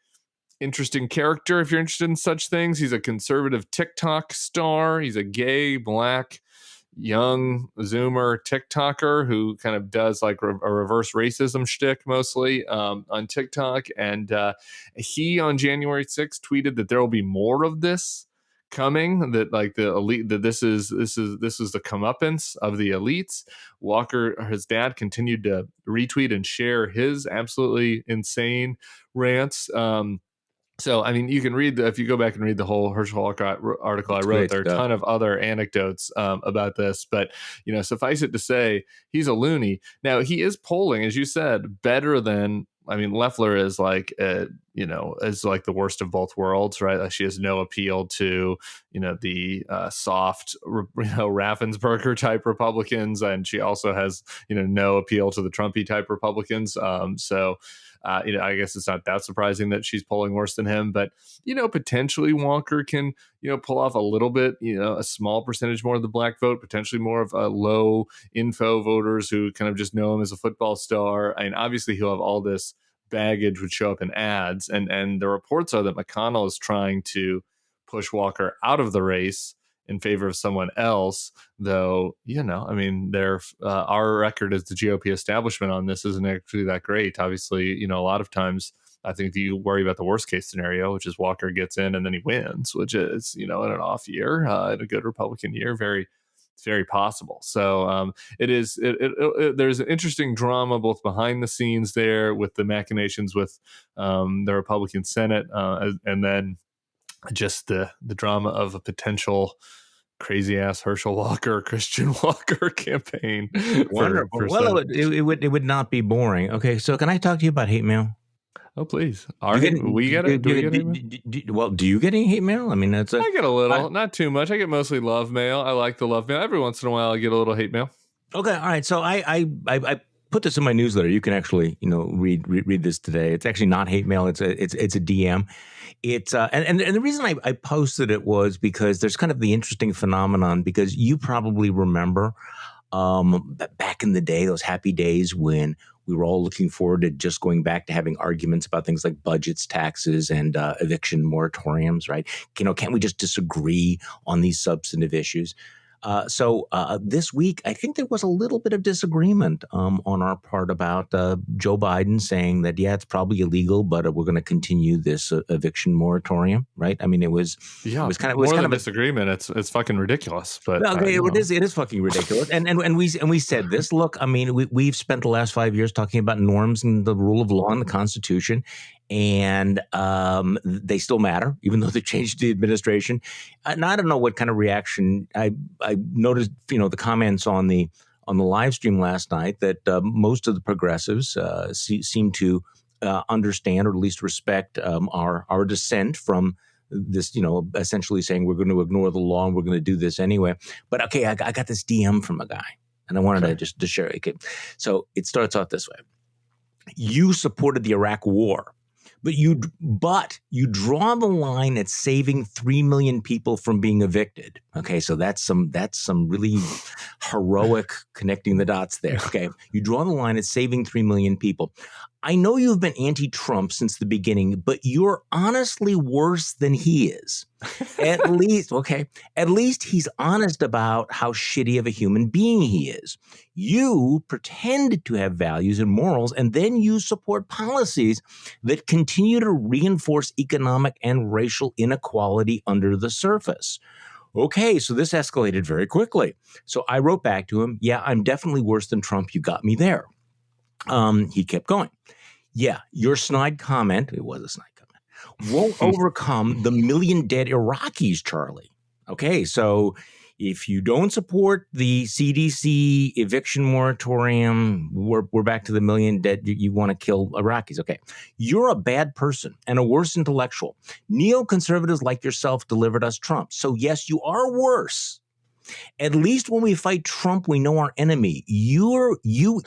interesting character, if you're interested in such things. He's a conservative TikTok star. He's a gay, black, young Zoomer TikToker who kind of does a reverse racism shtick mostly on TikTok. And he on January 6th tweeted that there will be more of this coming, that the elite, that this is the comeuppance of the elites. Walker, his dad, continued to retweet and share his absolutely insane rants. So, I mean, you can read if you go back and read the whole Herschel Walker article I It's wrote, great there are a stuff. ton of other anecdotes about this. But, suffice it to say, he's a loony. Now, he is polling, as you said, better than, I mean, Loeffler is like, is like the worst of both worlds, right? Like she has no appeal to, the soft, Raffensperger type Republicans. And she also has, no appeal to the Trumpy type Republicans. I guess it's not that surprising that she's polling worse than him, but, potentially Walker can, pull off a little bit, a small percentage more of the black vote, potentially more of low info voters who kind of just know him as a football star. I mean, obviously he'll have all this baggage would show up in ads. And the reports are that McConnell is trying to push Walker out of the race in favor of someone else, though, I mean, our record as the GOP establishment on this isn't actually that great. Obviously, a lot of times I think you worry about the worst case scenario, which is Walker gets in and then he wins, which is, in an off year, in a good Republican year, it's very possible. So there's an interesting drama both behind the scenes there with the machinations with the Republican Senate and then just the drama of a potential crazy ass Herschel Walker, Christian Walker campaign. Wonderful. Well, it would not be boring. Okay, so can I talk to you about hate mail? Oh, please. We get it? Do we get hate mail? Well, do you get any hate mail? I mean, I get a little, not too much. I get mostly love mail. I like the love mail. Every once in a while, I get a little hate mail. Okay, all right. So I put this in my newsletter. You can actually, read this today. It's actually not hate mail. It's a DM. It's and the reason I posted it was because there's kind of the interesting phenomenon, because you probably remember back in the day, those happy days when we were all looking forward to just going back to having arguments about things like budgets, taxes, and eviction moratoriums, right? Can't we just disagree on these substantive issues? So this week, I think there was a little bit of disagreement on our part about Joe Biden saying that, yeah, it's probably illegal, but we're going to continue this eviction moratorium, right? I mean, it was kind of a disagreement. It's fucking ridiculous. But okay, it is fucking ridiculous. And we said this. Look, I mean, we've spent the last 5 years talking about norms and the rule of law and the Constitution. And they still matter, even though they changed the administration. And I don't know what kind of reaction I noticed. The comments on the live stream last night that most of the progressives seem to understand, or at least respect our dissent from this. Essentially saying we're going to ignore the law and we're going to do this anyway. But okay, I got this DM from a guy, and I wanted to share it. Okay. So it starts out this way: you supported the Iraq War. But you draw the line at saving 3 million people from being evicted. Okay, so that's some really heroic connecting the dots there. Okay, you draw the line at saving 3 million people. I know you've been anti-Trump since the beginning, but you're honestly worse than he is. At least he's honest about how shitty of a human being he is. You pretend to have values and morals, and then you support policies that continue to reinforce economic and racial inequality under the surface. Okay, so this escalated very quickly. So I wrote back to him, yeah, I'm definitely worse than Trump. You got me there. He kept going. Yeah, your snide comment, it was a snide comment, won't overcome the 1 million dead Iraqis, Charlie. Okay, so if you don't support the CDC eviction moratorium, we're back to the 1 million dead. You want to kill Iraqis. Okay, you're a bad person and a worse intellectual. Neoconservatives like yourself delivered us Trump. So yes, you are worse. At least when we fight Trump, we know our enemy. You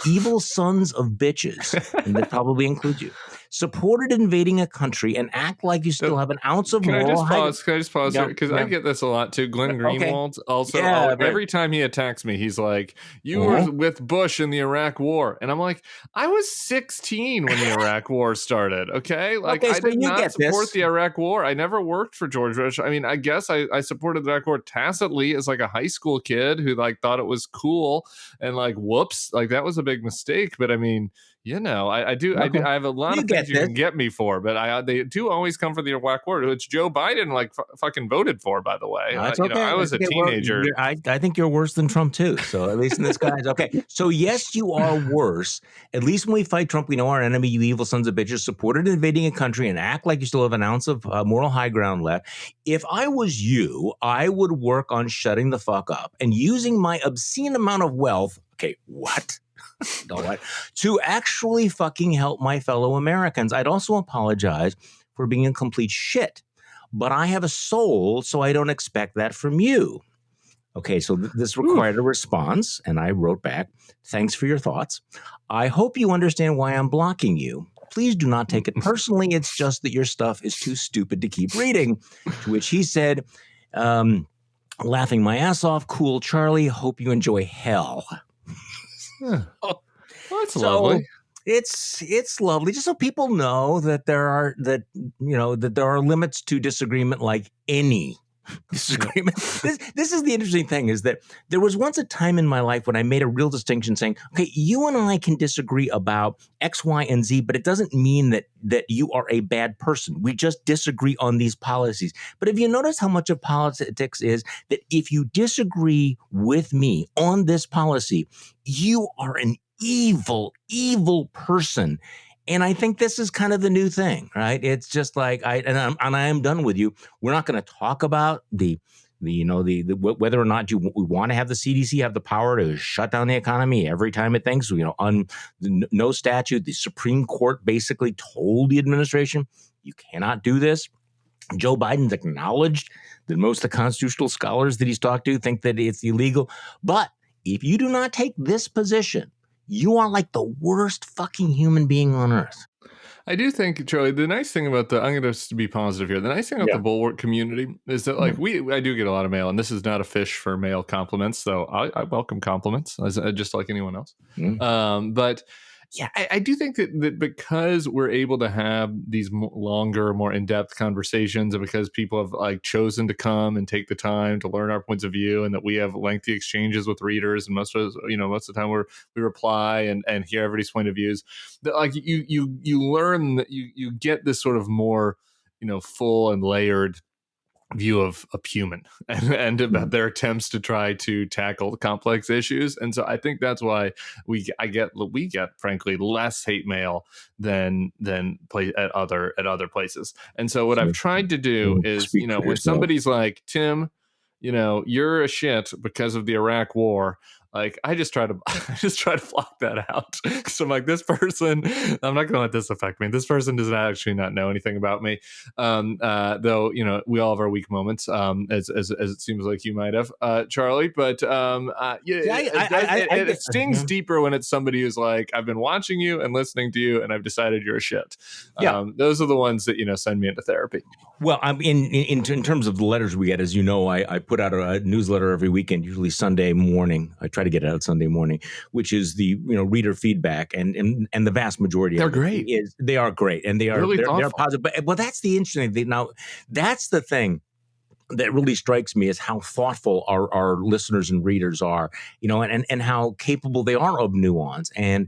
evil sons of bitches, and that probably includes you, supported invading a country and act like you still have an ounce of moral. Can I just pause here? Because I get this a lot too. Glenn Greenwald also, every time he attacks me, he's like, you were with Bush in the Iraq War. And I'm like, I was 16 when the Iraq War started, okay? Like, I did not support the Iraq War. I never worked for George Bush. I mean, I guess I supported the Iraq War tacitly as like a high high school kid who like thought it was cool, and like, whoops, like that was a big mistake. But I mean, you know, I have a lot of things you can get me for, but they do always come for the Iraq war, which Joe Biden like fucking voted for, by the way. That's You okay. know, I was a teenager. Well, I think you're worse than Trump too. So at least in this guy's okay. So yes, you are worse. At least when we fight Trump, we know our enemy, you evil sons of bitches, supported invading a country and act like you still have an ounce of moral high ground left. If I was you, I would work on shutting the fuck up and using my obscene amount of wealth. Okay, what? To actually fucking help my fellow Americans. I'd also apologize for being a complete shit, but I have a soul, so I don't expect that from you. Okay, so this required a response, and I wrote back, thanks for your thoughts. I hope you understand why I'm blocking you. Please do not take it personally. It's just that your stuff is too stupid to keep reading. To which he said, laughing my ass off, cool, Charlie, hope you enjoy hell. Well, that's lovely. It's lovely, just so people know that there are limits to disagreement, like any disagreement. This is the interesting thing, is that there was once a time in my life when I made a real distinction saying, okay, you and I can disagree about X, Y, and Z, but it doesn't mean that you are a bad person. We just disagree on these policies. But if you notice how much of politics is that if you disagree with me on this policy, you are an evil, evil person. And I think this is kind of the new thing, right? It's just like I am done with you. We're not going to talk about the whether or not we want to have the CDC have the power to shut down the economy every time it thinks, on no statute. The Supreme Court basically told the administration, you cannot do this. Joe Biden's acknowledged that most of the constitutional scholars that he's talked to think that it's illegal. But if you do not take this position, you are like the worst fucking human being on earth. I do think, Charlie, the nice thing about I'm going to be positive here. The nice thing about the Bulwark community is that, like, I do get a lot of mail, and this is not a fish for mail compliments, though I welcome compliments, just like anyone else. But yeah, I do think that because we're able to have these longer, more in-depth conversations, and because people have like chosen to come and take the time to learn our points of view, and that we have lengthy exchanges with readers, and most of the time we reply and hear everybody's point of views, that like you learn that you get this sort of more full and layered view of a human and about their attempts to try to tackle complex issues. And so I think that's why we get frankly less hate mail than at other places. And so what I've tried to do is, when somebody's like, Tim, you're a shit because of the Iraq war, like I just try to block that out. So I'm like, this person, I'm not gonna let this affect me. This person does not know anything about me. Though, we all have our weak moments, as it seems like you might have, Charlie. But it stings deeper when it's somebody who's like, I've been watching you and listening to you, and I've decided you're a shit. Those are the ones that send me into therapy. Well, I'm in terms of the letters we get, as you know, I put out a newsletter every weekend, usually Sunday morning. I try to get it out Sunday morning, which is the reader feedback, and the vast majority they're of great. They are great, and they're positive. But that's the interesting thing. Now, that's the thing that really strikes me, is how thoughtful our listeners and readers are, and how capable they are of nuance, and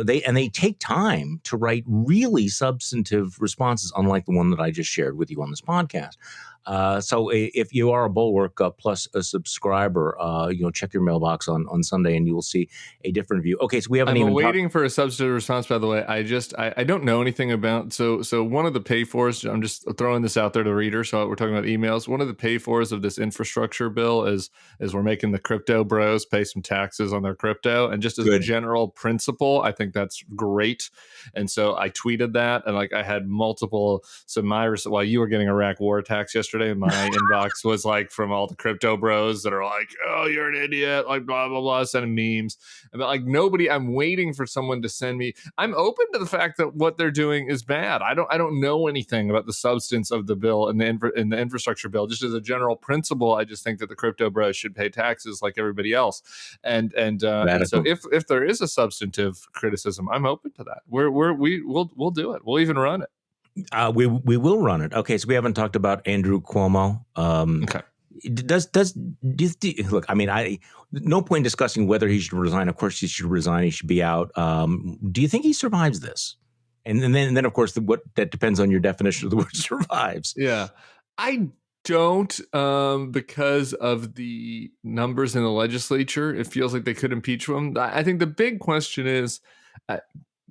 they take time to write really substantive responses, unlike the one that I just shared with you on this podcast. So if you are a Bulwark Plus a subscriber, check your mailbox on Sunday, and you will see a different view. Okay, so we haven't even waiting for a substantive response, by the way. I don't know anything about, so one of the pay-fors, I'm just throwing this out there to readers, so we're talking about emails. One of the pay-fors of this infrastructure bill is we're making the crypto bros pay some taxes on their crypto, and just as a general principle, I think that's great. And so I tweeted that, and like I had multiple, while you were getting Iraq war attacks yesterday, my inbox was like from all the crypto bros that are like, oh, you're an idiot, like blah blah blah, sending memes. And like nobody, I'm waiting for someone to send me. I'm open to the fact that what they're doing is bad. I don't know anything about the substance of the bill and the infrastructure bill. Just as a general principle, I just think that the crypto bros should pay taxes like everybody else. And so if there is a substantive criticism, I'm open to that. We'll do it. We'll even run it. We will run it. Okay, so we haven't talked about Andrew Cuomo. Okay. Look? I mean, no point discussing whether he should resign. Of course, he should resign. He should be out. Do you think he survives this? And then of course, what that depends on your definition of the word survives. Yeah, I don't, because of the numbers in the legislature. It feels like they could impeach him. I think the big question is,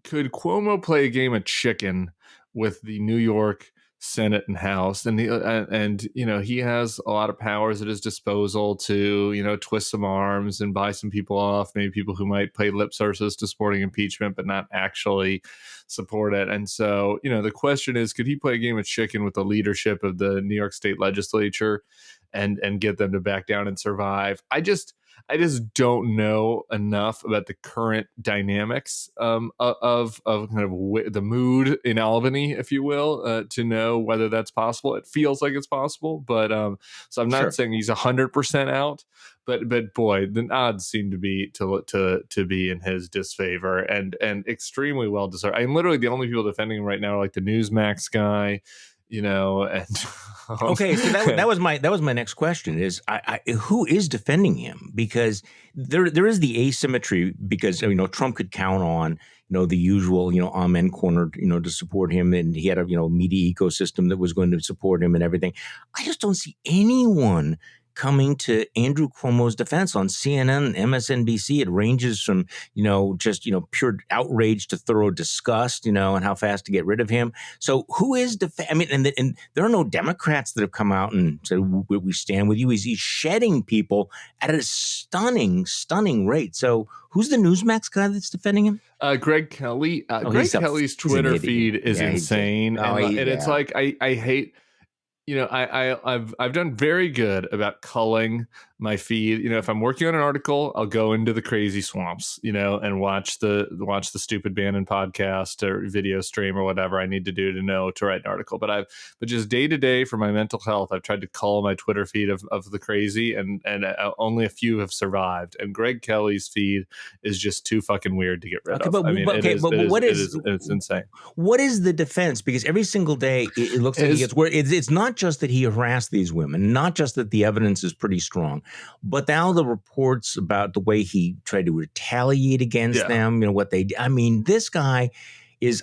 could Cuomo play a game of chicken with the New York Senate and House? And he has a lot of powers at his disposal to twist some arms and buy some people off, maybe people who might pay lip service to supporting impeachment but not actually support it. And so the question is, could he play a game of chicken with the leadership of the New York State legislature and get them to back down and survive? I just don't know enough about the current dynamics of kind of the mood in Albany, if you will, to know whether that's possible. It feels like it's possible, but so I'm not saying he's 100% out, but boy, the odds seem to be to be in his disfavor and extremely well deserved. I'm literally the only people defending him right now are like the Newsmax guy. And okay, so that was my next question is who is defending him? Because there is the asymmetry, because Trump could count on the usual amen corner to support him, and he had a media ecosystem that was going to support him and everything. I just don't see anyone coming to Andrew Cuomo's defense on CNN and MSNBC. It ranges from, just, pure outrage to thorough disgust, and how fast to get rid of him. So who is and there are no Democrats that have come out and said, we stand with you. He's shedding people at a stunning rate. So who's the Newsmax guy that's defending him? Greg Kelly. Greg Kelly's Twitter feed is insane. And it's like, I hate, I've done very good about culling my feed. If I'm working on an article, I'll go into the crazy swamps, and watch the stupid Bannon podcast or video stream or whatever I need to do to write an article. But just day to day for my mental health, I've tried to cull my Twitter feed of the crazy, and only a few have survived. And Greg Kelly's feed is just too fucking weird to get rid of. It's insane. What is the defense? Because every single day it looks like he gets worse. It's not just that he harassed these women, not just that the evidence is pretty strong, but now the reports about the way he tried to retaliate against them, what they did. I mean, this guy is,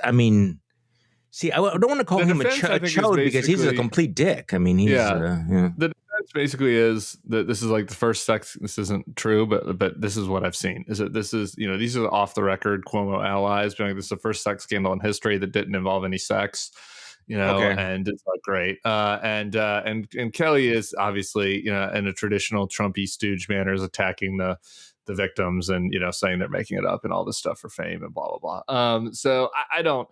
see, I don't want to call him a chode because he's a complete dick. I mean, he's, The defense basically is that this is like the first sex. This isn't true, but this is what I've seen. Is that this is, these are off the record Cuomo allies being like, this is the first sex scandal in history that didn't involve any sex. And it's not great. And Kelly is obviously, in a traditional Trumpy stooge manner, is attacking the victims and, saying they're making it up and all this stuff for fame and blah, blah, blah. So I don't,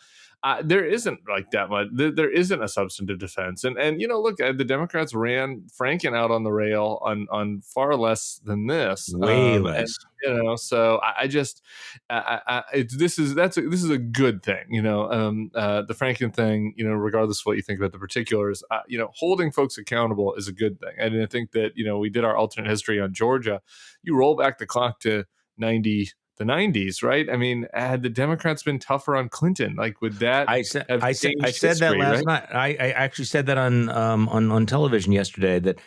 there isn't like that much, there isn't a substantive defense. And look, the Democrats ran Franken out on the rail on far less than this. Way less. So this is a good thing, the Franken thing, regardless of what you think about the particulars, holding folks accountable is a good thing. And I think that, we did our alternate history on Georgia. You roll back the clock to the 90s, right? I mean, had the Democrats been tougher on Clinton, like would that? I said that last night. I actually said that on television yesterday. That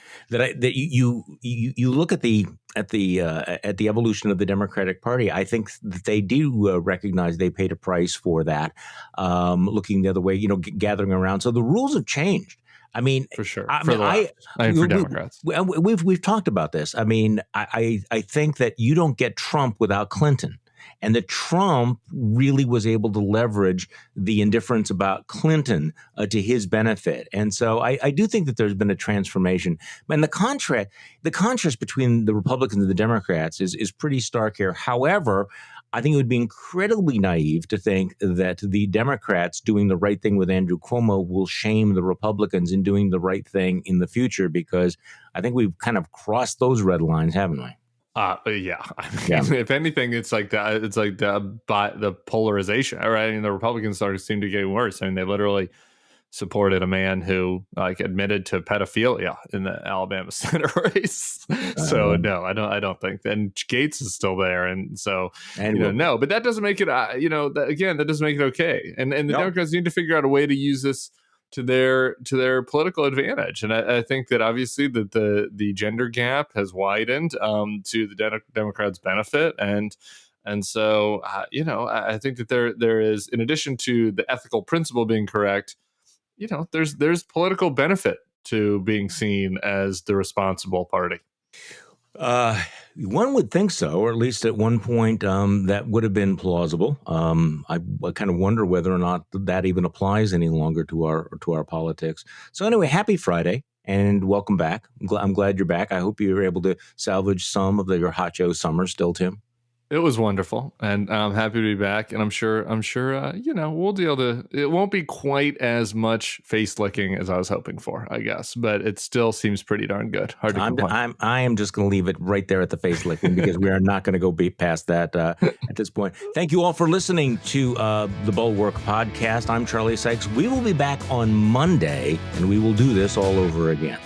you look at the evolution of the Democratic Party. I think that they do recognize they paid a price for that. Looking the other way, gathering around. So the rules have changed. I mean, for sure. For Democrats, we've talked about this. I mean, I think that you don't get Trump without Clinton, and that Trump really was able to leverage the indifference about Clinton to his benefit. And so I do think that there's been a transformation. And the contrast between the Republicans and the Democrats is pretty stark here. However, I think it would be incredibly naive to think that the Democrats doing the right thing with Andrew Cuomo will shame the Republicans in doing the right thing in the future, because I think we've kind of crossed those red lines, haven't we? If anything, it's like that. It's like the polarization, right? And the Republicans seem to get worse. I mean, they literally supported a man who admitted to pedophilia in the Alabama Senate race. So no, I don't think. And Gates is still there, and so no. But that doesn't make it. That doesn't make it okay. And the Democrats need to figure out a way to use this to their political advantage. And I think that obviously that the gender gap has widened to the Democrats' benefit, and so I think that there is, in addition to the ethical principle being correct, there's political benefit to being seen as the responsible party. One would think so, or at least at one point that would have been plausible. I kind of wonder whether or not that even applies any longer to our politics. So anyway, happy Friday and welcome back. I'm glad you're back. I hope you were able to salvage some of your Hot Joe summer still, Tim. It was wonderful, and I'm happy to be back. And I'm sure, we'll deal to. It won't be quite as much face licking as I was hoping for, I guess, but it still seems pretty darn good. Hard to complain. I am just going to leave it right there at the face licking because we are not going to go past that at this point. Thank you all for listening to the Bulwark podcast. I'm Charlie Sykes. We will be back on Monday, and we will do this all over again.